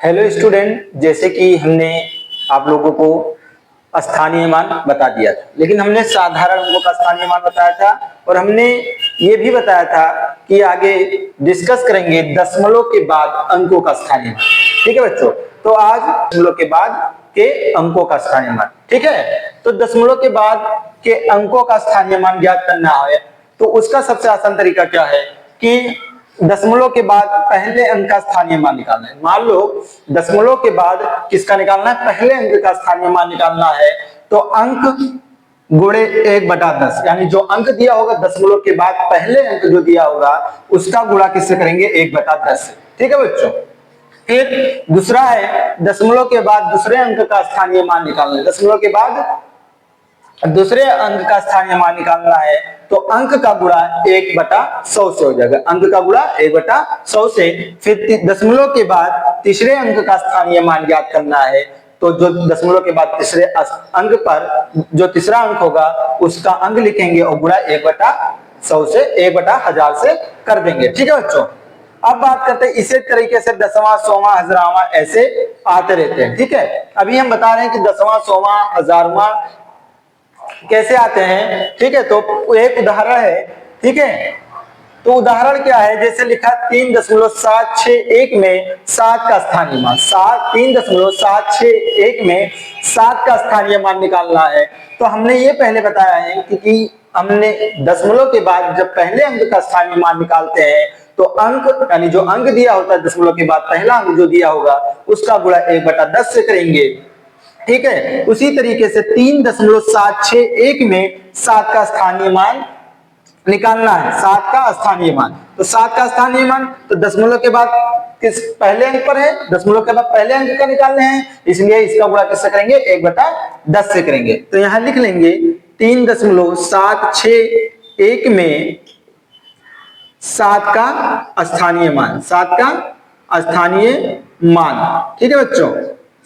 Hello student, जैसे कि हमने आप लोगों को स्थानीय मान बता दिया था, लेकिन हमने साधारण अंकों का स्थानीय मान बताया था और हमने ये भी बताया था कि आगे डिस्कस करेंगे दशमलव के बाद अंकों का स्थानीय मान। ठीक है बच्चों, तो आज दशमलव के बाद के अंकों का स्थानीय मान। ठीक है, तो दशमलव के बाद के अंकों का स्थानीय मान ज्ञात करना है तो उसका सबसे आसान तरीका क्या है कि दशमलव के बाद पहले अंक का स्थानीय मान निकालना है। मान लो दशमलव के बाद किसका निकालना है, पहले अंक का स्थानीय मान निकालना है, तो अंक गुणे 1/10, यानी जो अंक दिया होगा दशमलव के बाद पहले अंक जो दिया होगा उसका गुणा किससे करेंगे, 1/10 से। ठीक है बच्चों, फिर दूसरा है दशमलव के बाद दूसरे अंक का स्थानीय मान निकालना है। दशमलव के बाद दूसरे अंक का स्थानीय मान निकालना है तो अंक का गुणा 1/100 से हो जाएगा। अंक का गुणा 1/100 से। फिर दशमलव के बाद तीसरे अंक का स्थानीय मान ज्ञात करना है, तो जो दशमलव के बाद तीसरे अंक पर जो तीसरा अंक होगा उसका अंक लिखेंगे और गुणा 1/100 से 1/1000 से कर देंगे। ठीक है बच्चों, अब बात करते हैं इसी तरीके से दसवां, सौवां, हजारवां ऐसे आते रहते हैं। ठीक है, अभी हम बता रहे हैं कि दसवां, सौवां, हजारवां कैसे आते हैं। ठीक है, तो एक उदाहरण है। ठीक है, तो उदाहरण क्या है, जैसे लिखा 3.761 में 7 का स्थानीय मान। 3.761 में 7 का स्थानीय मान निकालना है। तो हमने ये पहले बताया है कि हमने दशमलव के बाद जब पहले अंक का स्थानीय मान निकालते हैं तो अंक यानी जो अंक दिया होता है दशमलव के बाद पहला अंक जो दिया होगा उसका गुणा 1/10 से करेंगे। ठीक है, उसी तरीके से 3.761 में 7 का स्थानीय मान निकालना है। 7 का स्थानीय मान, तो 7 का स्थानीय मान तो दशमलव के बाद किस पहले अंक पर है, दशमलव के बाद पहले अंक का निकालने हैं, इसलिए इसका गुणा किससे करेंगे, 1/10 से करेंगे। तो यहां लिख लेंगे 3.761 में 7 का स्थानीय मान। 7 का स्थानीय मान। ठीक है बच्चों,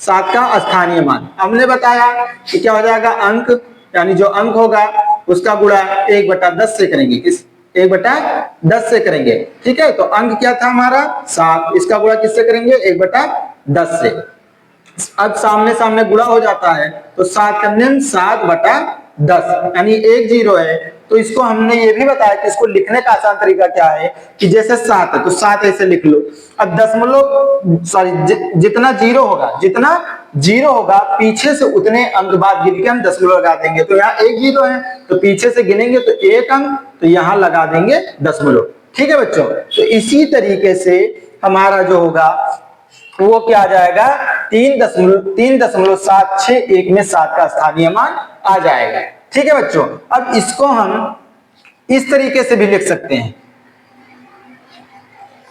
7 का स्थानीय मान हमने बताया कि क्या हो जाएगा, अंक यानी जो अंक होगा उसका गुणा 1/10 से करेंगे। किस 1/10 से करेंगे। ठीक है, तो अंक क्या था हमारा 7, इसका गुणा किससे करेंगे, 1/10 से। अब सामने सामने गुणा हो जाता है तो 7 का निम्न 7/10, यानी 1 0 है। तो इसको हमने ये भी बताया कि इसको लिखने का आसान तरीका क्या है कि जैसे 7 है तो 7 ऐसे लिख लो। अब दशमलव जितना जीरो होगा पीछे से उतने अंक बाद गिन के हम दशमलव लगा देंगे। तो यहाँ 1 0 है तो पीछे से गिनेंगे तो 1 अंक, तो यहाँ लगा देंगे दशमलव। ठीक है बच्चों, तो इसी तरीके से हमारा जो होगा वो क्या आ जाएगा, 3.761 में 7 का स्थानीय मान आ जाएगा। ठीक है बच्चों, अब इसको हम इस तरीके से भी लिख सकते हैं।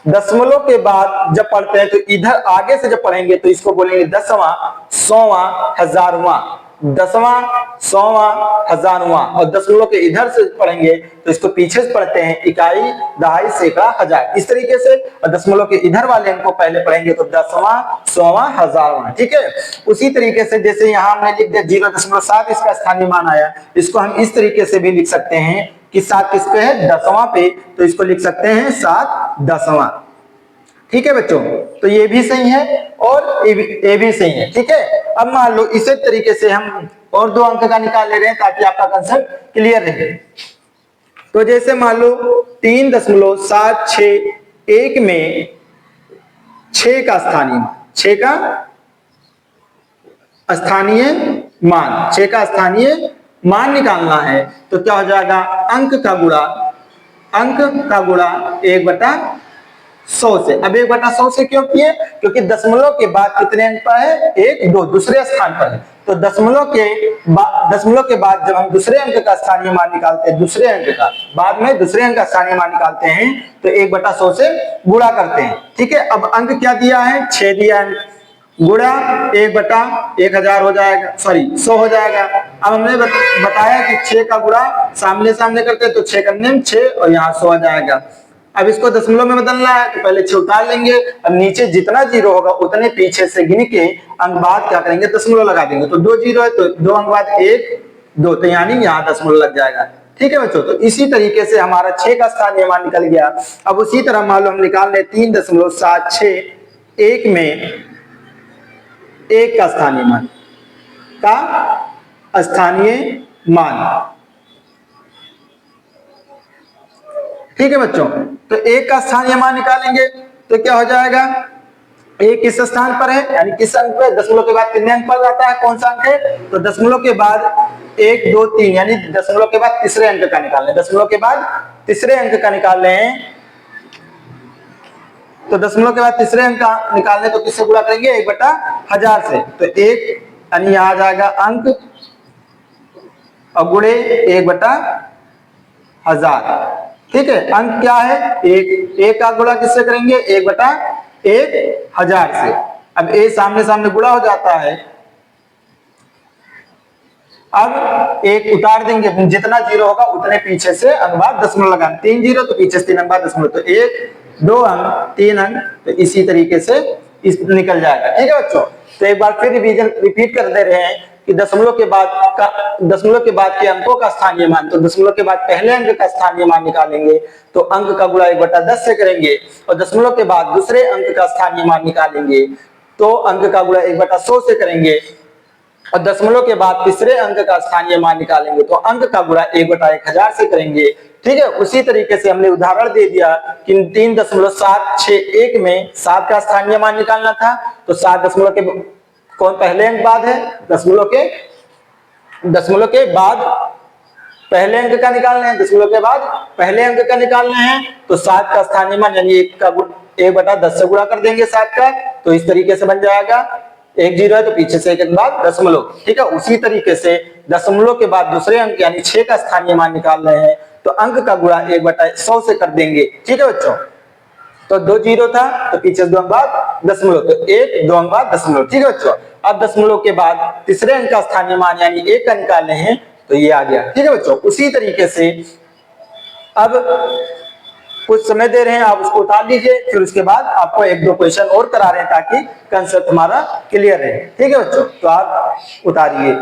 दशमलव के बाद जब पढ़ते हैं तो इधर आगे से जब पढ़ेंगे तो इसको बोलेंगे दसवां, सौवां, हजारवां। दसवां, सौवां, हजारवां, और दशमलव के इधर से पढ़ेंगे तो इसको पीछे से पढ़ते हैं इकाई, दहाई, सैकड़ा, हजार, इस तरीके से। और दशमलव के इधर वाले अंक को पहले पढ़ेंगे तो दसवां, सौवां, हजारवां। ठीक है, उसी तरीके से जैसे यहाँ हमने लिख दिया 0.7 इसका स्थानीय मान आया, इसको हम इस तरीके से भी लिख सकते हैं कि 7 किस पे है, दसवां पे, तो इसको लिख सकते हैं 7 दसवां। ठीक है बच्चों, तो ये भी सही है और ये भी सही है। ठीक है, अब मान लो इसी तरीके से हम और 2 अंक का निकाल ले रहे हैं ताकि आपका कंसेप्ट क्लियर रहे। तो जैसे मान लो 3.761 में 6 का स्थानीय मान, 6 का स्थानीय मान, 6 का स्थानीय मान निकालना है तो क्या हो जाएगा, अंक का गुणा 1/100 से। अब 1/100 से क्यों किए, क्योंकि दशमलव के बाद कितने अंक पर है, 1 2 दूसरे स्थान पर है। तो दशमलव के बाद जब हम दूसरे अंक का स्थानीय मान निकालते हैं, दूसरे अंक का बाद में दूसरे अंक का स्थानीय मान निकालते हैं तो 1/100 से गुणा करते हैं। ठीक है, अब अंक क्या दिया है, 6 दिया है, गुणा 1/1000 हो जाएगा, सॉरी 100 हो जाएगा। अब हमने बताया कि 6 का गुणा सामने सामने करते हैं तो 6 का निम्न 6 और यहाँ 100 आ जाएगा। अब इसको दशमलव में बदलना है तो पहले 6 उतार लेंगे, अब नीचे जितना 0 होगा उतने पीछे से गिन के अंक बाद क्या करेंगे, दशमलव लगा देंगे। तो 2 0 है तो 2 अंक बाद 1 2, तो यानी यहाँ दशमलव लग जाएगा। ठीक है बच्चों, तो इसी तरीके से हमारा 6 का स्थानीय मान निकल गया। अब उसी तरह मान लो हम निकाल रहे 3.761 में एक का स्थानीय मान, का स्थानीय मान। ठीक है बच्चों, तो एक का स्थानीय मान निकालेंगे तो क्या हो जाएगा, एक किस स्थान पर है यानी किस अंक पे, दशमलव के बाद कितने अंक पर आता है, कौन सा अंक है, तो दशमलव के बाद 1 2 3 यानी दशमलव के बाद तीसरे अंक का निकाल लें, दशमलव के बाद तीसरे अंक का निकाल लें। तो दशमलव के बाद तीसरे अंक का निकालने तो किससे गुणा करेंगे, 1/1000 से। तो एक यानी आ जाएगा अंक और गुणे 1/1000। ठीक है, अंक क्या है, एक का गुणा किससे करेंगे, 1/1000 से। अब ए सामने सामने गुणा हो जाता है, अब एक उतार देंगे, जितना जीरो होगा उतने पीछे से अंक बाद दशमलव लगाना, 3 जीरो तो पीछे से 3 अंक बाद दशमलव, तो 1 2 अंक 3 अंक, तो इसी तरीके से इस निकल जाएगा। ठीक है बच्चों, तो एक बार फिर रिवीजन रिपीट कर दे रहे हैं कि दशमलव के बाद के अंकों का स्थानीय मान, तो दशमलव के बाद पहले अंक का स्थानीय मान निकालेंगे तो अंक का गुणा 1/10 से करेंगे, और दशमलव के बाद दूसरे अंक का स्थानीय मान निकालेंगे तो अंक का गुणा 1/100 से करेंगे, और दशमलव के बाद तीसरे अंक का स्थानीय मान निकालेंगे तो अंक का गुणा 1/1000 से करेंगे। ठीक है, उसी तरीके से हमने उदाहरण दे दिया कि 3.761 में 7 का स्थानीय मान निकालना था, तो 7 दशमलव के कौन पहले अंक बाद है, दशमलव के बाद पहले अंक का निकालना है, दशमलव के बाद पहले अंक का निकालना है, तो 7 का स्थानीय मान यानी 1/10 से गुणा कर देंगे 7 का, तो इस तरीके से बन जाएगा, 1 जीरो है तो पीछे से 1 के बाद दशमलव। ठीक है, उसी तरीके से दशमलव के बाद दूसरे अंक यानी 6 का स्थानीय मान निकाल रहे हैं तो अंक का गुणा 1/100 से कर देंगे। ठीक है बच्चों, तो 2 जीरो था तो पीछे 2 अंक बाद दशमलव, तो 1 2 अंक बाद दशमलव। ठीक है बच्चों, अब दशमलव के बाद तीसरे अंक का स्थानीय मान यानी 1 का निकाल रहे हैं तो ये आ गया। ठीक है बच्चों, उसी तरीके से अब कुछ समय दे रहे हैं, आप उसको उतार लीजिए, फिर उसके बाद आपको 1-2 क्वेश्चन और करा रहे हैं ताकि कंसेप्ट हमारा क्लियर रहे। ठीक है बच्चों, तो आप उतारिए।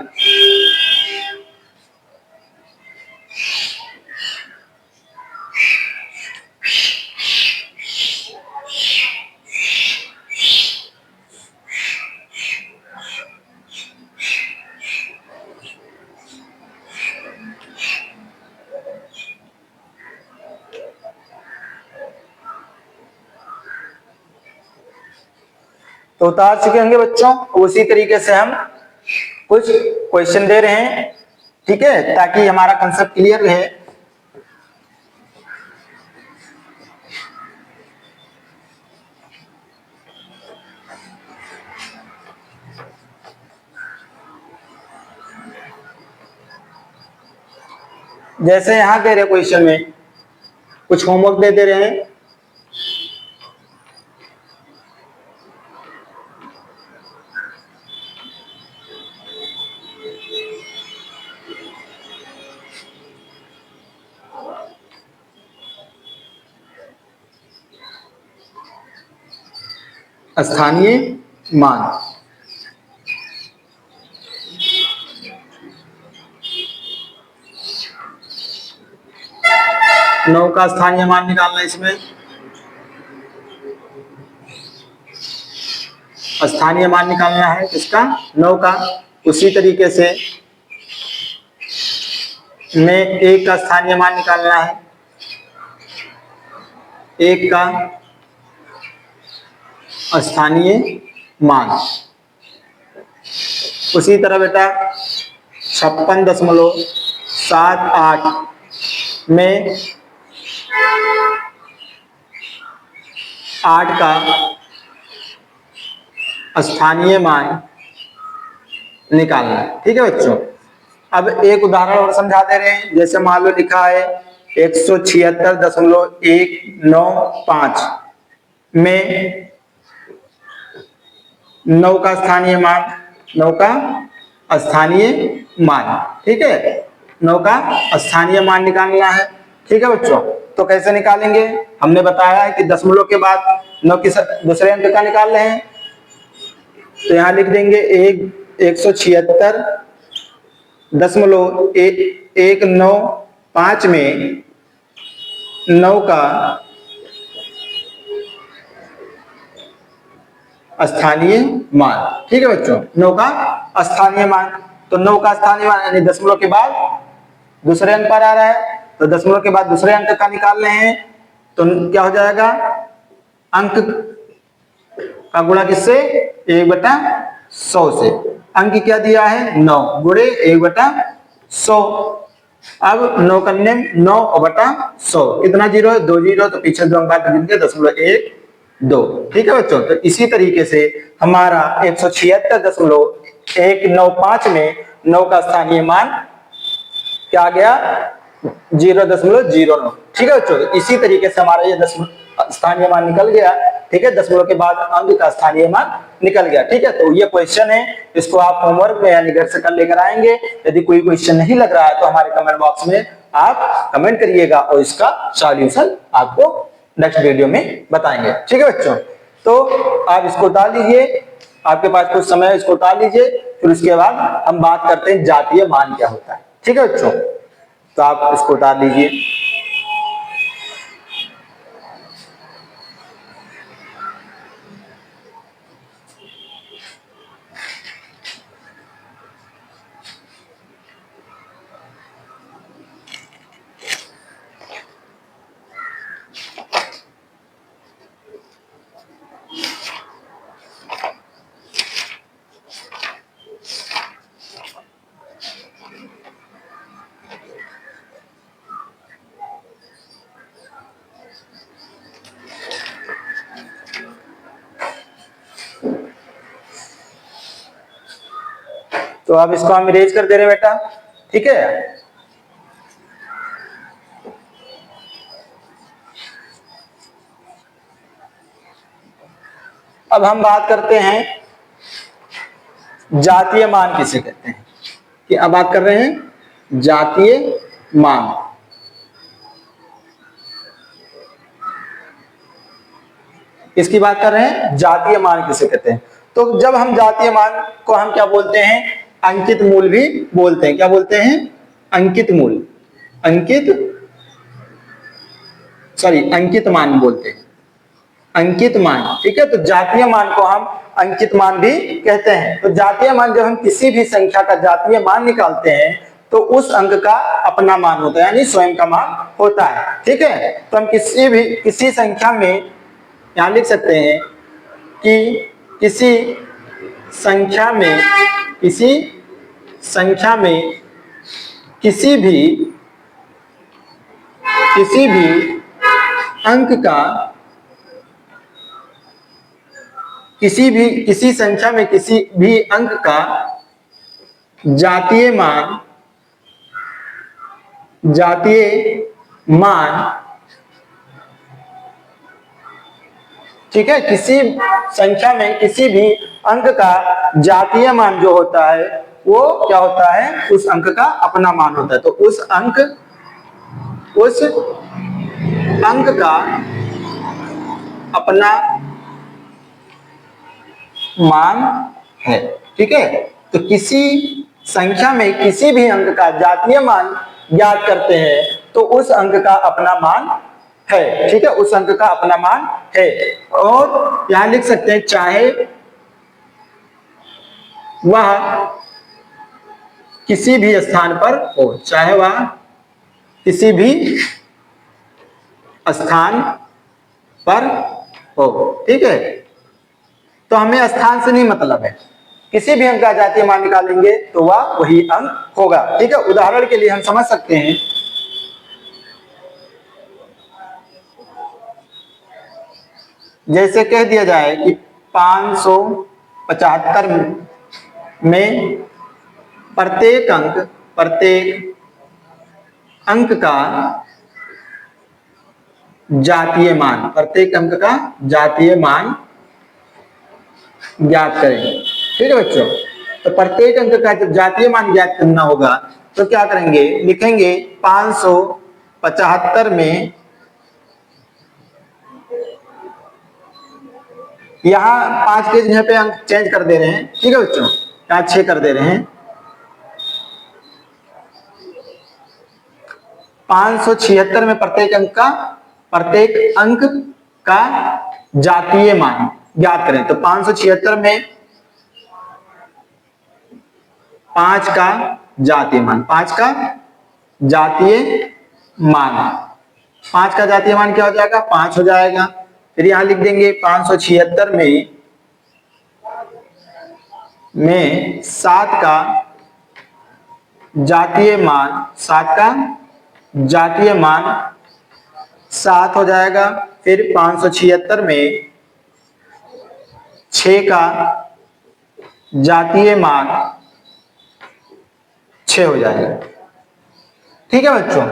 तो उतार चुके होंगे बच्चों, उसी तरीके से हम कुछ क्वेश्चन दे रहे हैं, ठीक है, ताकि हमारा कंसेप्ट क्लियर रहे। जैसे यहां दे रहे क्वेश्चन में कुछ होमवर्क दे रहे हैं, स्थानीय मान। नौ का स्थानीय मान निकालना है, इसमें स्थानीय मान निकालना है किसका, 9 का। उसी तरीके से में 1 का स्थानीय मान निकालना है, 1 का स्थानीय मान। उसी तरह बेटा 56.78 में 8 का स्थानीय मान निकालना है। ठीक है बच्चों, अब एक उदाहरण और समझा दे रहे हैं। जैसे मान लो लिखा है 176.195 में 9 का स्थानीय मान, 9 का स्थानीय मान। ठीक है, 9 का स्थानीय मान निकालना है। ठीक है बच्चों, तो कैसे निकालेंगे, हमने बताया है कि दशमलव के बाद 9 के दूसरे अंक का निकाल रहे हैं, तो यहां लिख देंगे 176.195 में 9 का स्थानीय मान। ठीक है बच्चों, 9 का स्थानीय मान। तो 9 का स्थानीय मान यानी दशमलव के बाद दूसरे अंक पर आ रहा है, तो दशमलव के बाद दूसरे अंक का निकाल रहे हैं, तो क्या हो जाएगा, अंक का गुणा किससे, 1/100 से। अंक क्या दिया है, 9 गुणे 1/100। अब 9 करने 9/100 कितना जीरो है, 2 जीरो, तो पीछे दो अंक बात गिनते 0.12। ठीक है बच्चों, तो इसी तरीके से हमारा 176.195 में 9 का स्थानीय मान क्या आ गया, 0.09। ठीक है बच्चों, इसी तरीके से हमारा ये स्थानीय मान निकल गया। ठीक है, दशमलव के बाद अंक का स्थानीय मान निकल गया। ठीक है, तो ये क्वेश्चन है, इसको आप होमवर्क में यानी घर से कल लेकर आएंगे। यदि कोई क्वेश्चन नहीं लग रहा है तो हमारे कमेंट बॉक्स में आप कमेंट करिएगा और इसका सॉल्यूशन आपको नेक्स्ट वीडियो में बताएंगे। ठीक है बच्चों, तो आप इसको डाल लीजिए, आपके पास कुछ समय है, इसको डाल लीजिए, फिर उसके बाद हम बात करते हैं जातीय मान क्या होता है। ठीक है बच्चों, तो आप इसको डाल लीजिए। तो अब इसको हम इरेज कर दे रहे हैं बेटा। ठीक है, अब हम बात करते हैं जातीय मान किसे कहते हैं, कि अब बात कर रहे हैं जातीय मान। इसकी बात कर रहे हैं जातीय मान किसे कहते हैं। तो जब हम जातीय मान को हम क्या बोलते हैं, अंकित मूल भी बोलते हैं। क्या बोलते हैं, अंकित मूल, अंकित मान बोलते हैं, अंकित मान। ठीक है, तो जातीय मान को हम अंकित मान भी कहते हैं। तो जातीय मान, जब हम किसी भी संख्या का जातीय मान निकालते हैं तो उस अंक का अपना मान होता है, यानी स्वयं का मान होता है। ठीक है, तो हम किसी संख्या में यहां लिख सकते हैं कि किसी संख्या में किसी भी अंक का, किसी संख्या में किसी भी अंक का जातीय मान, ठीक है, किसी संख्या में किसी भी अंक का जातीय मान जो होता है वो क्या होता है, उस अंक का अपना मान होता है। तो उस अंक का अपना मान है। ठीक है, तो किसी संख्या में किसी भी अंक का जातीय मान ज्ञात करते हैं तो उस अंक का अपना मान है। ठीक है, उस अंक का अपना मान है। और यहां लिख सकते हैं चाहे वह किसी भी स्थान पर हो, चाहे वह किसी भी स्थान पर हो। ठीक है, तो हमें स्थान से नहीं मतलब है, किसी भी अंक का जातीय मान निकालेंगे तो वह वही अंक होगा। ठीक है, उदाहरण के लिए हम समझ सकते हैं, जैसे कह दिया जाए कि 575 में प्रत्येक अंक का जातीय मान, प्रत्येक अंक का जातीय मान ज्ञात करें। ठीक है बच्चों, तो प्रत्येक अंक का जब जातीय मान ज्ञात करना होगा तो क्या करेंगे, लिखेंगे 575 में, यहां 5 के जगह पे अंक चेंज कर दे रहे हैं। ठीक है बच्चों, यहां 6 कर दे रहे हैं। 576 में प्रत्येक अंक का जातीय मान, ज्ञात करें। तो 576 में 5 का जातीय मान, 5 का जातीय मान, 5 का जातीय मान क्या हो जाएगा? 5 हो जाएगा। फिर यहां लिख देंगे 576 में 7 का जातीय मान, 7 का जातीय मान 7 हो जाएगा। फिर 576 में 6 का जातीय मान 6 हो जाएगा। ठीक है बच्चों,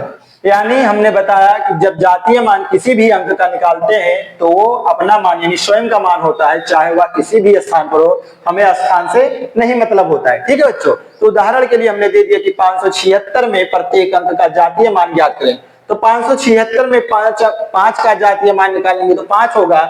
यानी हमने बताया कि जब जातीय मान किसी भी अंक का निकालते हैं तो वो अपना मान यानी स्वयं का मान होता है, चाहे वह किसी भी स्थान पर हो, हमें स्थान से नहीं मतलब होता है। ठीक है बच्चों, तो उदाहरण के लिए हमने दे दिया कि 576 में प्रत्येक अंक का जातीय मान ज्ञात करें। तो 576 में 5 का जातीय मान निकालेंगे तो 5 होगा,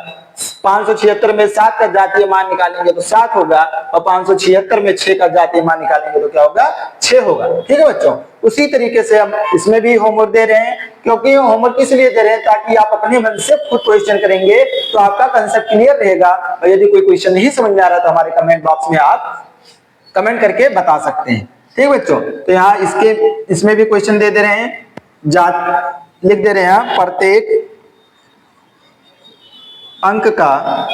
576 में 7 का जातीय मान निकालेंगे तो 7 होगा, और 576 में 6 का जातीय मान निकालेंगे तो क्या होगा? 6 होगा। ठीक है बच्चों, उसी तरीके से हम इसमें भी होमवर्क दे रहे हैं, क्योंकि होमवर्क इसलिए दे रहे हैं ताकि आप अपने मन से खुद क्वेश्चन करेंगे तो आपका कंसेप्ट क्लियर रहेगा। और यदि कोई क्वेश्चन नहीं समझ में आ रहा तो हमारे कमेंट बॉक्स में आप कमेंट करके बता सकते हैं। ठीक बच्चों, तो यहाँ इसमें भी क्वेश्चन दे रहे हैं, लिख दे रहे हैं प्रत्येक अंक का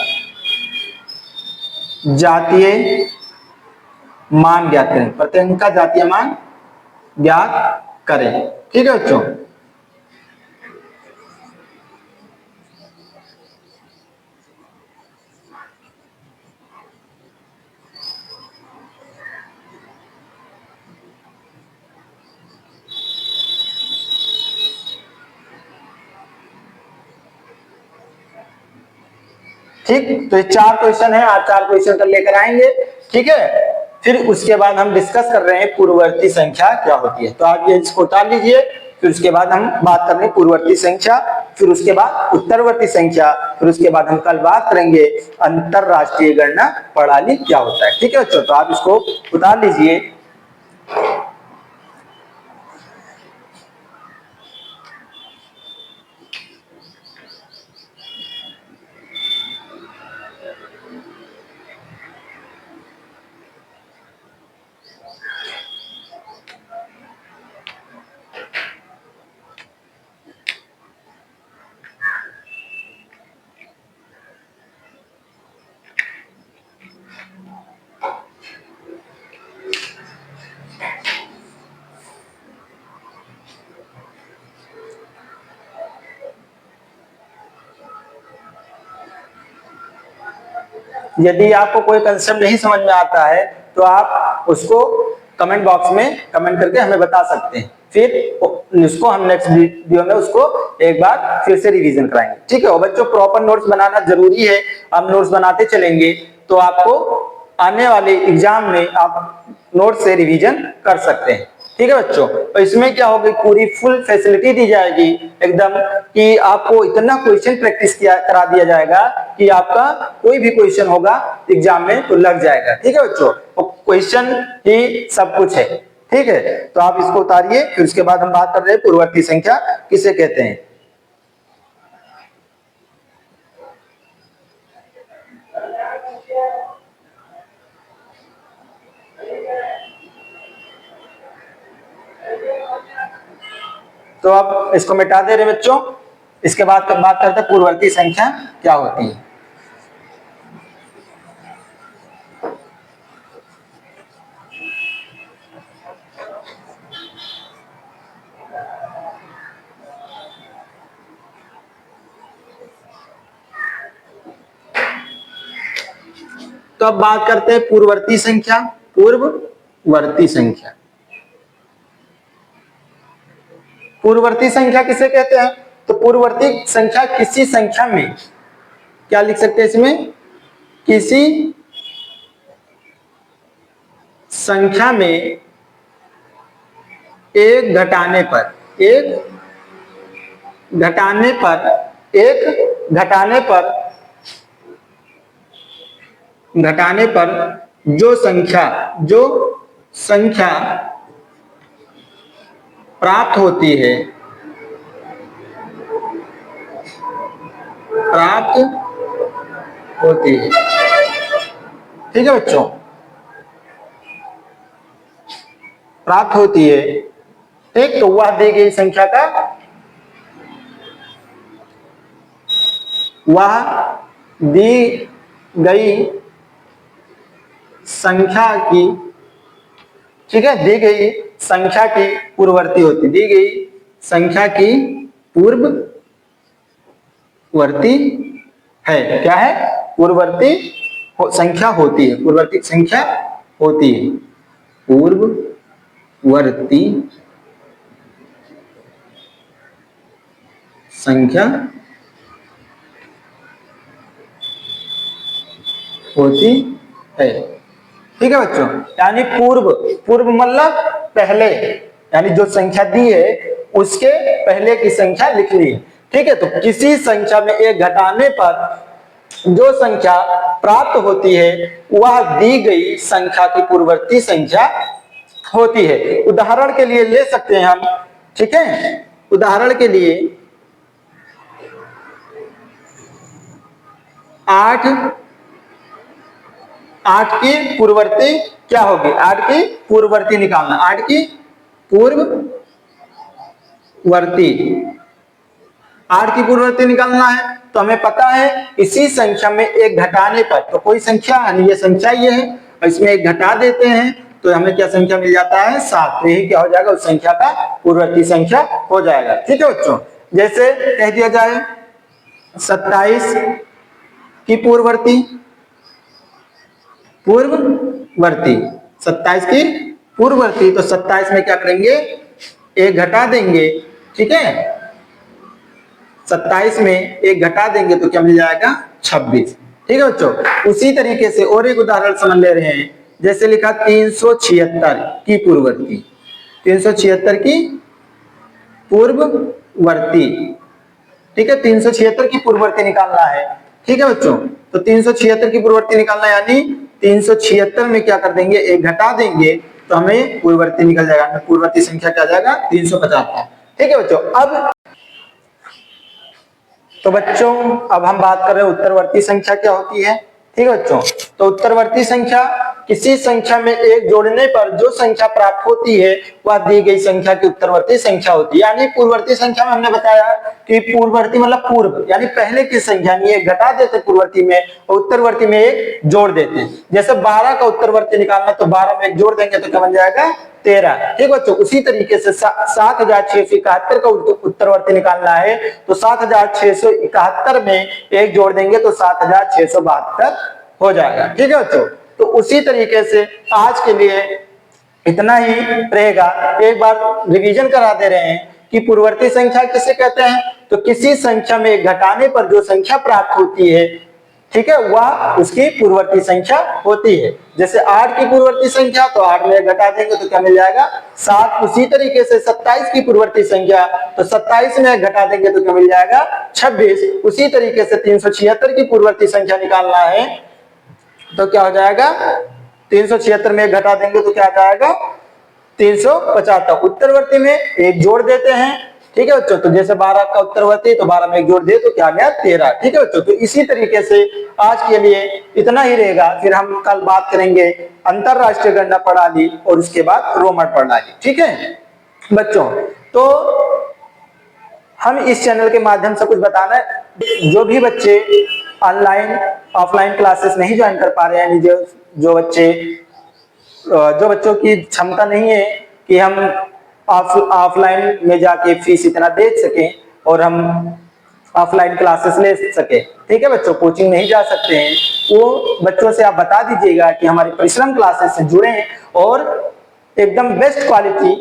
जातीय मान ज्ञात करें, प्रत्येक अंक का जातीय मान ज्ञात करें। ठीक है बच्चों, ठीक। तो ये 4 क्वेश्चन है, आज 4 क्वेश्चन कर लेकर आएंगे। ठीक है, फिर उसके बाद हम डिस्कस कर रहे हैं पूर्ववर्ती संख्या क्या होती है। तो आप ये इसको उतार लीजिए, फिर उसके बाद हम बात कर रहे हैं पूर्ववर्ती संख्या, फिर उसके बाद उत्तरवर्ती संख्या, फिर उसके बाद हम कल बात करेंगे अंतरराष्ट्रीय गणना प्रणाली क्या होता है। ठीक है बच्चों, तो आप इसको उतार लीजिए। यदि आपको कोई कंसेप्ट नहीं समझ में आता है तो आप उसको कमेंट बॉक्स में कमेंट करके हमें बता सकते हैं, फिर उसको हम नेक्स्ट वीडियो में उसको एक बार फिर से रिवीजन कराएंगे। ठीक है, और बच्चों प्रॉपर नोट्स बनाना जरूरी है। हम नोट्स बनाते चलेंगे तो आपको आने वाले एग्जाम में आप नोट से रिवीजन कर सकते हैं। ठीक है बच्चों, तो इसमें क्या होगी, पूरी फुल फैसिलिटी दी जाएगी एकदम, कि आपको इतना क्वेश्चन प्रैक्टिस किया करा दिया जाएगा कि आपका कोई भी क्वेश्चन होगा एग्जाम में तो लग जाएगा। ठीक है बच्चों, तो क्वेश्चन ही सब कुछ है। ठीक है, तो आप इसको उतारिए, फिर उसके बाद हम बात कर रहे हैं पूर्ववर्ती संख्या किसे कहते हैं। तो आप इसको मिटा दे रहे बच्चों, इसके बाद बात करते हैं पूर्ववर्ती संख्या क्या होती है। तो अब बात करते हैं पूर्ववर्ती संख्या। पूर्ववर्ती संख्या, पूर्ववर्ती संख्या किसे कहते हैं? तो पूर्ववर्ती संख्या किसी संख्या में, क्या लिख सकते हैं इसमें, किसी संख्या में एक घटाने पर, एक घटाने पर, एक घटाने पर, घटाने पर जो संख्या प्राप्त होती है, प्राप्त होती है। ठीक है बच्चों, प्राप्त होती है। ठीक, तो वह दी गई संख्या का, वह दी गई संख्या की, ठीक है, दी गई संख्या की पूर्ववर्ती होती, दी गई संख्या की पूर्ववर्ती है। क्या है? पूर्ववर्ती संख्या होती है, पूर्ववर्ती संख्या होती है, पूर्ववर्ती संख्या होती है। ठीक है बच्चों, यानी पूर्व, पूर्व मतलब पहले, यानी जो संख्या दी है उसके पहले की संख्या लिख ली है। ठीक है, तो किसी संख्या में एक घटाने पर जो संख्या प्राप्त होती है वह दी गई संख्या की पूर्ववर्ती संख्या होती है। उदाहरण के लिए ले सकते हैं हम, ठीक है, उदाहरण के लिए 8 की पूर्ववर्ती क्या होगी? 8 की पूर्ववर्ती निकालना, 8 की पूर्ववर्ती, 8 की पूर्ववर्ती निकालना है। तो हमें पता है इसी संख्या में एक घटाने पर, तो कोई संख्या, यानी ये संख्या ये है और इसमें एक घटा देते हैं तो हमें क्या संख्या मिल जाता है? 7। तो यही क्या हो जाएगा? उस संख्या का पूर्ववर्ती संख्या हो जाएगा। ठीक है बच्चों, जैसे कह दिया जाए 27 की पूर्ववर्ती, पूर्ववर्ती 27 की पूर्ववर्ती, तो 27 में क्या करेंगे? एक घटा देंगे। ठीक है, 27 में एक घटा देंगे तो क्या मिल जाएगा? 26। ठीक है बच्चों, उसी तरीके से और एक उदाहरण समझ ले रहे हैं। जैसे लिखा 376 की पूर्ववर्ती, 376 की पूर्ववर्ती। ठीक है, 376 की पूर्ववर्ती निकालना है। ठीक है बच्चों, तो 376 की पूर्ववर्ती निकालना, यानी 376 में क्या कर देंगे? एक घटा देंगे तो हमें पूर्ववर्ती निकल जाएगा। पूर्ववर्ती संख्या क्या आ जाएगा? 375। ठीक है बच्चों, अब तो बच्चों अब हम बात कर रहे हैं उत्तरवर्ती संख्या क्या होती है। ठीक है बच्चों, तो उत्तरवर्ती संख्या किसी संख्या में एक जोड़ने पर जो संख्या प्राप्त होती है वह दी गई संख्या की उत्तरवर्ती संख्या होती है। यानी पूर्ववर्ती संख्या में हमने बताया कि पूर्ववर्ती मतलब पूर्व, यानी पहले की संख्या में एक घटा देते पूर्ववर्ती में और उत्तरवर्ती में एक जोड़ देते। जैसे 12 का उत्तरवर्ती निकालना, तो 12 में एक जोड़ देंगे तो क्या बन जाएगा? 13। ठीक बच्चों, उसी तरीके से 7671 का उत्तरवर्ती निकालना है तो 7671 में एक जोड़ देंगे तो 7672 हो जाएगा। ठीक है बच्चों, तो उसी तरीके से आज के लिए इतना ही रहेगा। एक बार रिवीजन करा दे रहे हैं कि पूर्ववर्ती संख्या किसे कहते हैं? तो किसी संख्या में घटाने पर जो संख्या प्राप्त होती है, ठीक है, वह उसकी पूर्ववर्ती संख्या होती है। जैसे 8 की पूर्ववर्ती संख्या, तो 8 में घटा देंगे तो क्या मिल जाएगा? 7। उसी तरीके से 27 की पूर्ववर्ती संख्या, तो 27 में घटा देंगे तो क्या मिल जाएगा? 26। उसी तरीके से 376 की पूर्ववर्ती संख्या निकालना है तो क्या हो जाएगा? 376 में घटा देंगे तो क्या आ जाएगा? 375। उत्तरवर्ती में एक जोड़ देते हैं। ठीक है बच्चों, तो जैसे 12 का उत्तरवर्ती, तो 12 में एक जोड़ दे तो क्या आ गया? 13। ठीक है बच्चों, तो इसी तरीके से आज के लिए इतना ही रहेगा। फिर हम कल बात करेंगे अंतरराष्ट्रीय गणना प्रणाली और उसके बाद रोमन प्रणाली। ठीक है बच्चों, तो हम इस चैनल के माध्यम से कुछ बताना है, जो भी बच्चे ऑनलाइन ऑफलाइन क्लासेस नहीं ज्वाइन कर पा रहे हैं, जो बच्चों की क्षमता नहीं है कि हम ऑफलाइन में जाके फीस इतना दे सकें और हम ऑफलाइन क्लासेस ले सके, ठीक है बच्चों, कोचिंग नहीं जा सकते हैं, वो बच्चों से आप बता दीजिएगा कि हमारी परिश्रम क्लासेस से जुड़ें और एकदम बेस्ट क्वालिटी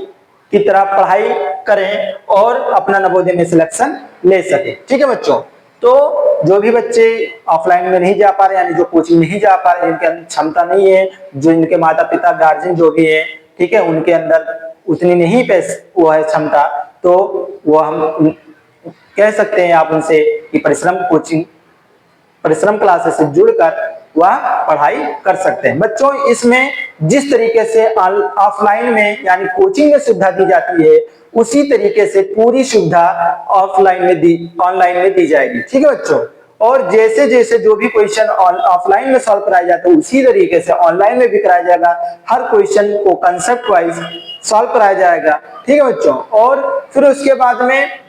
की तरह पढ़ाई करें और अपना नवोदय में सिलेक्शन ले सके। ठीक है बच्चों, तो जो भी बच्चे ऑफलाइन में नहीं जा पा रहे, यानी जो कोचिंग नहीं जा पा रहे, जिनके अंदर क्षमता नहीं है, जो इनके माता पिता गार्जियन जो भी है, ठीक है, उनके अंदर उतनी नहीं वो है क्षमता, तो वो हम कह सकते हैं आप उनसे कि परिश्रम क्लासेस से जुड़कर वह पढ़ाई कर सकते हैं। बच्चों इसमें जिस तरीके से ऑफलाइन में यानी कोचिंग में सुविधा दी जाती है, उसी तरीके से पूरी सुविधा ऑनलाइन में दी जाएगी। ठीक है बच्चों, और जैसे जैसे जो भी क्वेश्चन ऑफलाइन में सॉल्व कराया जाता है उसी तरीके से ऑनलाइन में भी कराया जाएगा। हर क्वेश्चन को कंसेप्ट वाइज सॉल्व कराया जाएगा, ठीक है बच्चों। और फिर उसके बाद में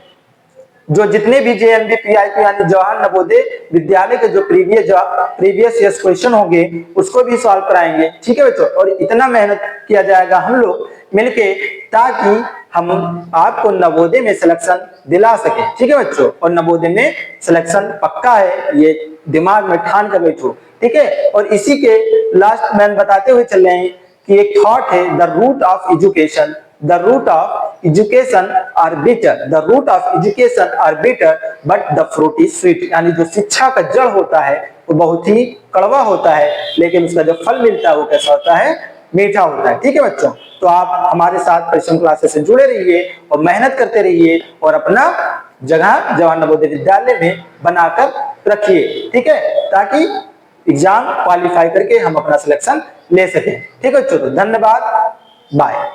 जो जितने भी JNV PIP यानी जवाहर नवोदय विद्यालय के जो प्रीवियस ईयर्स क्वेश्चन होंगे उसको भी सॉल्व कराएंगे, ठीक है बच्चों। और इतना मेहनत किया जाएगा हम लोग मिलके ताकि हम आपको नवोदय में सिलेक्शन दिला सके, ठीक है बच्चों। और नवोदय में सिलेक्शन पक्का है, ये दिमाग में ठान कर बैठो, ठीक है। और इसी के लास्ट में बताते हुए चल रहे हैं कि एक थॉट है, the root of education, the root of education are bitter, the root of education are bitter but the fruit is sweet, यानी जो शिक्षा का जड़ होता है वो बहुत ही कड़वा होता है लेकिन उसका जो फल मिलता है वो कैसा होता है, मीठा होता है, ठीक है बच्चों। तो आप हमारे साथ परिश्रम क्लासेस से जुड़े रहिए और मेहनत करते रहिए और अपना जगह जवाहर नवोदय विद्यालय में बनाकर रखिए, ठीक है, ताकि एग्जाम क्वालिफाई करके हम अपना सिलेक्शन ले सकें, ठीक है बच्चों। तो धन्यवाद, बाय।